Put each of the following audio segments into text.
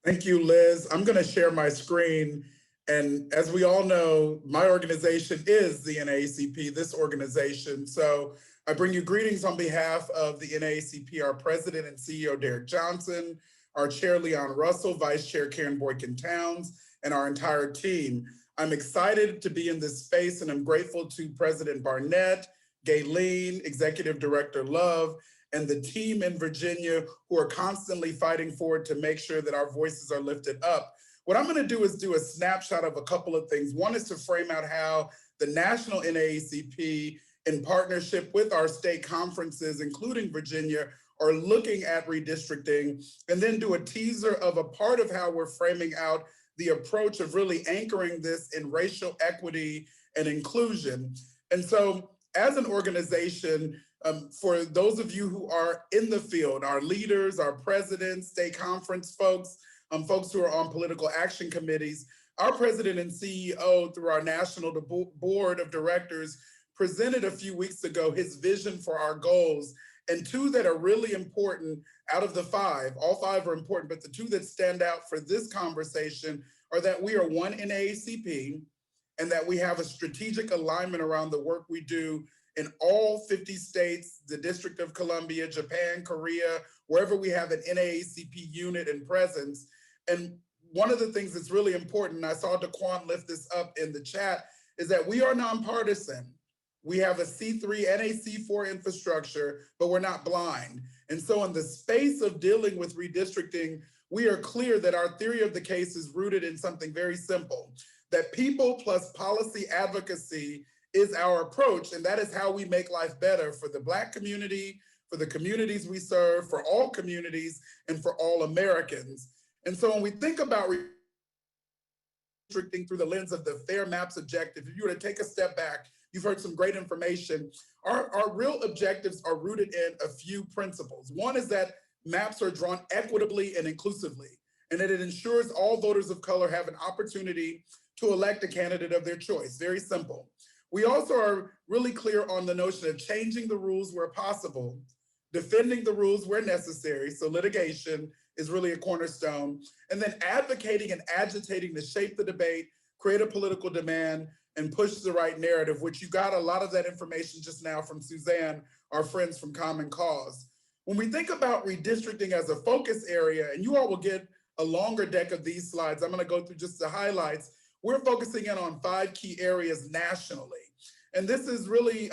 Thank you, Liz. I'm going to share my screen. And as we all know, my organization is the NAACP, this organization. So I bring you greetings on behalf of the NAACP, our president and CEO, Derek Johnson, our chair, Leon Russell, vice chair, Karen Boykin-Towns, and our entire team. I'm excited to be in this space, and I'm grateful to President Barnett, Gayleen, Executive Director Love, and the team in Virginia who are constantly fighting forward to make sure that our voices are lifted up. What I'm gonna do is do a snapshot of a couple of things. One is to frame out how the national NAACP, in partnership with our state conferences, including Virginia, are looking at redistricting, and then do a teaser of a part of how we're framing out the approach of really anchoring this in racial equity and inclusion. And so as an organization, for those of you who are in the field, our leaders, our presidents, state conference folks, folks who are on political action committees, our president and CEO through our national board of directors presented a few weeks ago his vision for our goals, and two that are really important out of the five. All five are important, but the two that stand out for this conversation are that we are one NAACP and that we have a strategic alignment around the work we do in all 50 states, the District of Columbia, Japan, Korea, wherever we have an NAACP unit and presence. And one of the things that's really important, and I saw DeQuan lift this up in the chat, is that we are nonpartisan. We have a C3 and a C4 infrastructure, but we're not blind. And so in the space of dealing with redistricting, we are clear that our theory of the case is rooted in something very simple, that people plus policy advocacy is our approach, and that is how we make life better for the Black community, for the communities we serve, for all communities, and for all Americans. And so when we think about redistricting through the lens of the Fair Maps objective, if you were to take a step back, you've heard some great information. Our real objectives are rooted in a few principles. One is that maps are drawn equitably and inclusively, and that it ensures all voters of color have an opportunity to elect a candidate of their choice. Very simple. We also are really clear on the notion of changing the rules where possible, defending the rules where necessary, so litigation is really a cornerstone, and then advocating and agitating to shape the debate, create a political demand, and push the right narrative, which you got a lot of that information just now from Suzanne, our friends from Common Cause. When we think about redistricting as a focus area, and you all will get a longer deck of these slides, I'm gonna go through just the highlights. We're focusing in on 5 key areas nationally. And this is really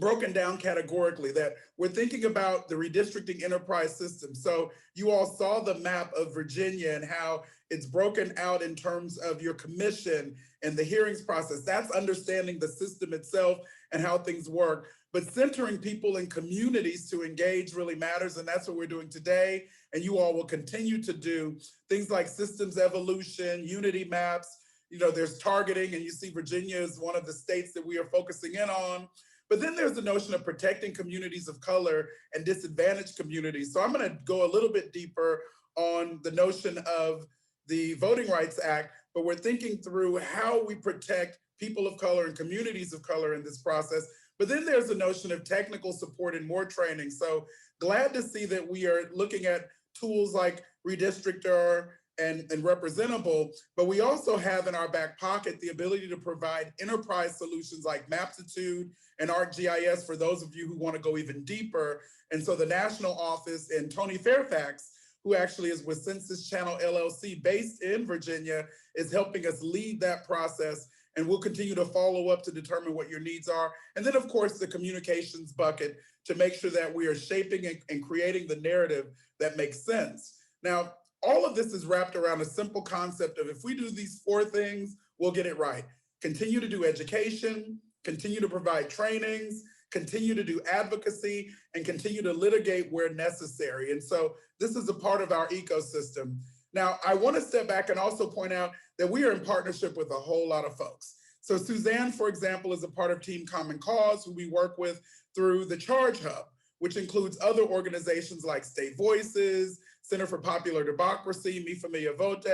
broken down categorically, that we're thinking about the redistricting enterprise system. So you all saw the map of Virginia and how it's broken out in terms of your commission and the hearings process. That's understanding the system itself and how things work. But centering people in communities to engage really matters, and that's what we're doing today. And you all will continue to do things like systems evolution, unity maps. You know, there's targeting, and you see Virginia is one of the states that we are focusing in on. But then there's the notion of protecting communities of color and disadvantaged communities. So I'm gonna go a little bit deeper on the notion of the Voting Rights Act, but we're thinking through how we protect people of color and communities of color in this process. But then there's the notion of technical support and more training. So glad to see that we are looking at tools like Redistrictor and Representable, but we also have in our back pocket the ability to provide enterprise solutions like Maptitude and ArcGIS for those of you who want to go even deeper. And so the national office and Tony Fairfax, who actually is with Census Channel LLC based in Virginia, is helping us lead that process. And we'll continue to follow up to determine what your needs are. And then of course, the communications bucket to make sure that we are shaping and creating the narrative that makes sense. Now, all of this is wrapped around a simple concept of if we do these 4 things, we'll get it right. Continue to do education, continue to provide trainings, continue to do advocacy, and continue to litigate where necessary. And so this is a part of our ecosystem. Now, I want to step back and also point out that we are in partnership with a whole lot of folks. So Suzanne, for example, is a part of Team Common Cause, who we work with through the Charge Hub, which includes other organizations like State Voices, Center for Popular Democracy, Mi Familia Vote.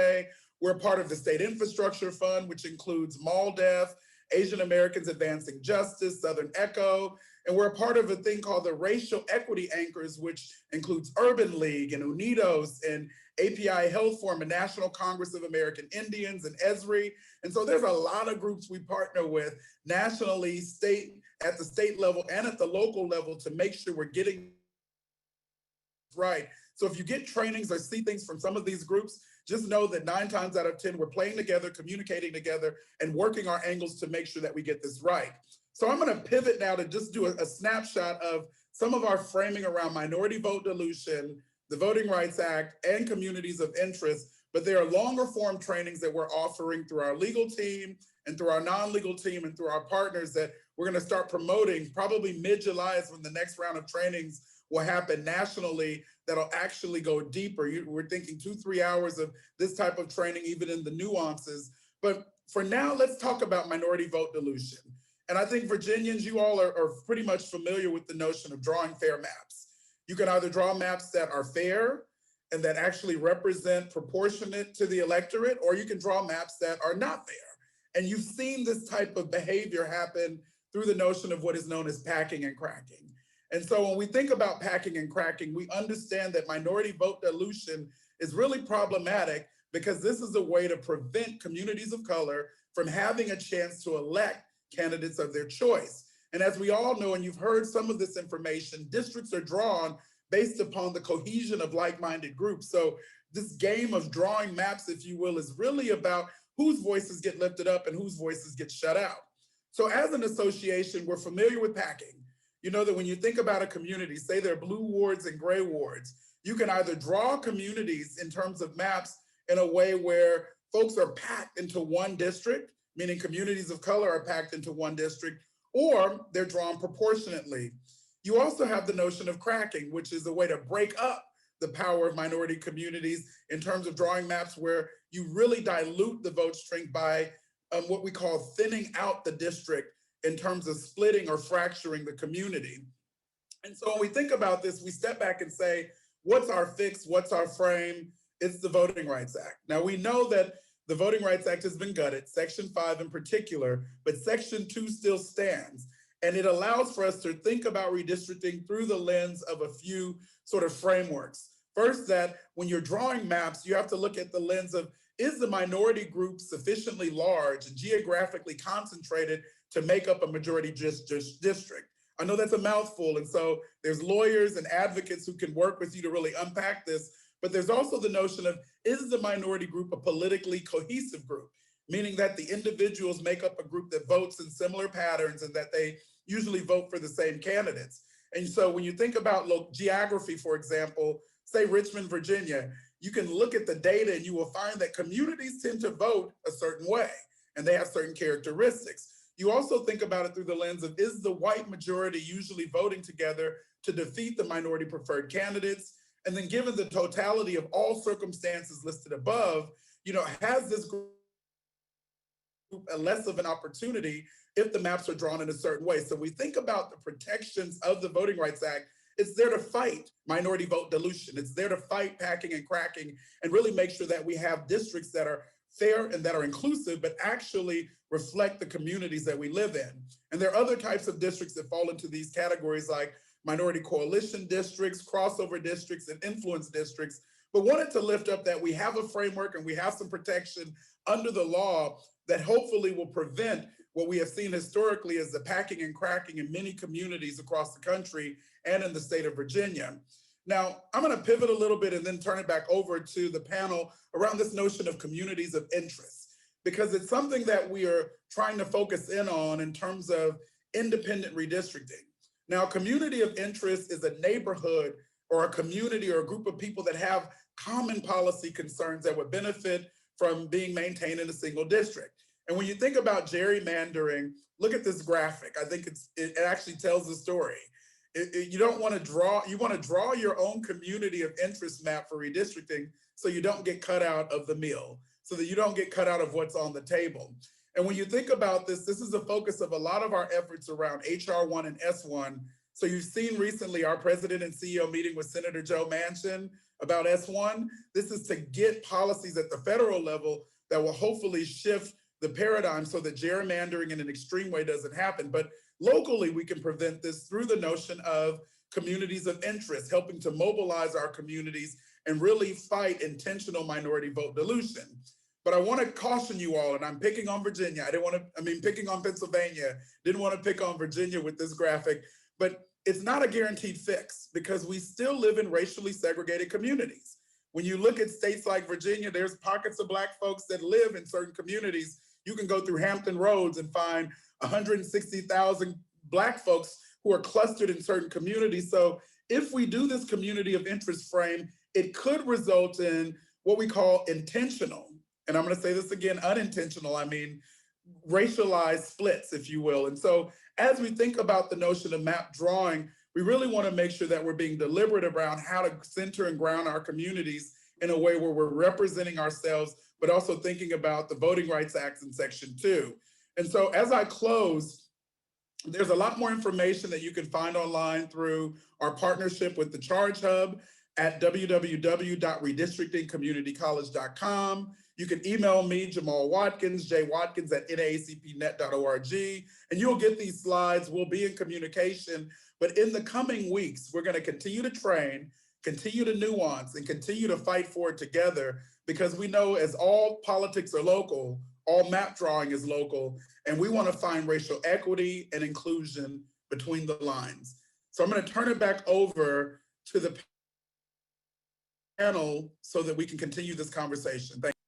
We're part of the State Infrastructure Fund, which includes MALDEF, Asian Americans Advancing Justice, Southern Echo, And we're a part of a thing called the Racial Equity Anchors, which includes Urban League and Unidos and API Health Forum and National Congress of American Indians and ESRI. And so there's a lot of groups we partner with nationally, at the state level and at the local level to make sure we're getting right. So if you get trainings or see things from some of these groups, just know that 9 times out of 10, we're playing together, communicating together, and working our angles to make sure that we get this right. So I'm going to pivot now to just do a snapshot of some of our framing around minority vote dilution, the Voting Rights Act, and communities of interest. But there are longer form trainings that we're offering through our legal team and through our non-legal team and through our partners that we're going to start promoting. Probably mid-July is when the next round of trainings will happen nationally that'll actually go deeper. We're thinking 2-3 hours of this type of training, even in the nuances. But for now, let's talk about minority vote dilution. And I think Virginians, you all are pretty much familiar with the notion of drawing fair maps. You can either draw maps that are fair and that actually represent proportionate to the electorate, or you can draw maps that are not fair. And you've seen this type of behavior happen through the notion of what is known as packing and cracking. And so when we think about packing and cracking, we understand that minority vote dilution is really problematic because this is a way to prevent communities of color from having a chance to elect candidates of their choice. And as we all know, and you've heard some of this information, districts are drawn based upon the cohesion of like-minded groups. So this game of drawing maps, if you will, is really about whose voices get lifted up and whose voices get shut out. So as an association, we're familiar with packing. You know that when you think about a community, say there are blue wards and gray wards, you can either draw communities in terms of maps in a way where folks are packed into one district, meaning communities of color are packed into one district, or they're drawn proportionately. You also have the notion of cracking, which is a way to break up the power of minority communities in terms of drawing maps where you really dilute the vote strength by what we call thinning out the district in terms of splitting or fracturing the community. And so when we think about this, we step back and say, what's our fix? What's our frame? It's the Voting Rights Act. Now we know that the Voting Rights Act has been gutted, Section 5 in particular, but Section 2 still stands. And it allows for us to think about redistricting through the lens of a few sort of frameworks. First, that when you're drawing maps, you have to look at the lens of, is the minority group sufficiently large and geographically concentrated to make up a majority district? I know that's a mouthful, and so there's lawyers and advocates who can work with you to really unpack this, but there's also the notion of, is the minority group a politically cohesive group? Meaning that the individuals make up a group that votes in similar patterns and that they usually vote for the same candidates. And so when you think about geography, for example, say Richmond, Virginia, you can look at the data and you will find that communities tend to vote a certain way and they have certain characteristics. You also think about it through the lens of, is the white majority usually voting together to defeat the minority preferred candidates? And then given the totality of all circumstances listed above, you know, has this group a less of an opportunity if the maps are drawn in a certain way? So we think about the protections of the Voting Rights Act. It's there to fight minority vote dilution. It's there to fight packing and cracking and really make sure that we have districts that are fair and that are inclusive, but actually reflect the communities that we live in. And there are other types of districts that fall into these categories like minority coalition districts, crossover districts, and influence districts, but wanted to lift up that we have a framework and we have some protection under the law that hopefully will prevent what we have seen historically as the packing and cracking in many communities across the country and in the state of Virginia. Now, I'm going to pivot a little bit and then turn it back over to the panel around this notion of communities of interest, because it's something that we are trying to focus in on in terms of independent redistricting. Now, community of interest is a neighborhood or a community or a group of people that have common policy concerns that would benefit from being maintained in a single district. And when you think about gerrymandering, look at this graphic. I think it actually tells the story. You don't want to draw, you want to draw your own community of interest map for redistricting so you don't get cut out of the meal, so that you don't get cut out of what's on the table. And when you think about this, this is the focus of a lot of our efforts around HR 1 and S1. So you've seen recently our president and CEO meeting with Senator Joe Manchin about S1. This is to get policies at the federal level that will hopefully shift the paradigm so that gerrymandering in an extreme way doesn't happen. But Locally, we can prevent this through the notion of communities of interest, helping to mobilize our communities and really fight intentional minority vote dilution. But I want to caution you all, and I'm picking on Virginia. Picking on Pennsylvania. Didn't want to pick on Virginia with this graphic, but it's not a guaranteed fix because we still live in racially segregated communities. When you look at states like Virginia, there's pockets of Black folks that live in certain communities. You can go through Hampton Roads and find 160,000 Black folks who are clustered in certain communities. So if we do this community of interest frame, it could result in what we call intentional, and I'm going to say this again, unintentional, racialized splits, if you will. And so as we think about the notion of map drawing, we really want to make sure that we're being deliberate around how to center and ground our communities in a way where we're representing ourselves, but also thinking about the Voting Rights Act in Section 2. And so as I close, there's a lot more information that you can find online through our partnership with the Charge Hub at www.redistrictingcommunitycollege.com. You can email me, Jamal Watkins, jwatkins@naacpnet.org, and you'll get these slides. We'll be in communication, but in the coming weeks, we're going to continue to train, continue to nuance, and continue to fight for it together, because we know as all politics are local, all map drawing is local, and we want to find racial equity and inclusion between the lines. So I'm going to turn it back over to the panel so that we can continue this conversation. Thank you.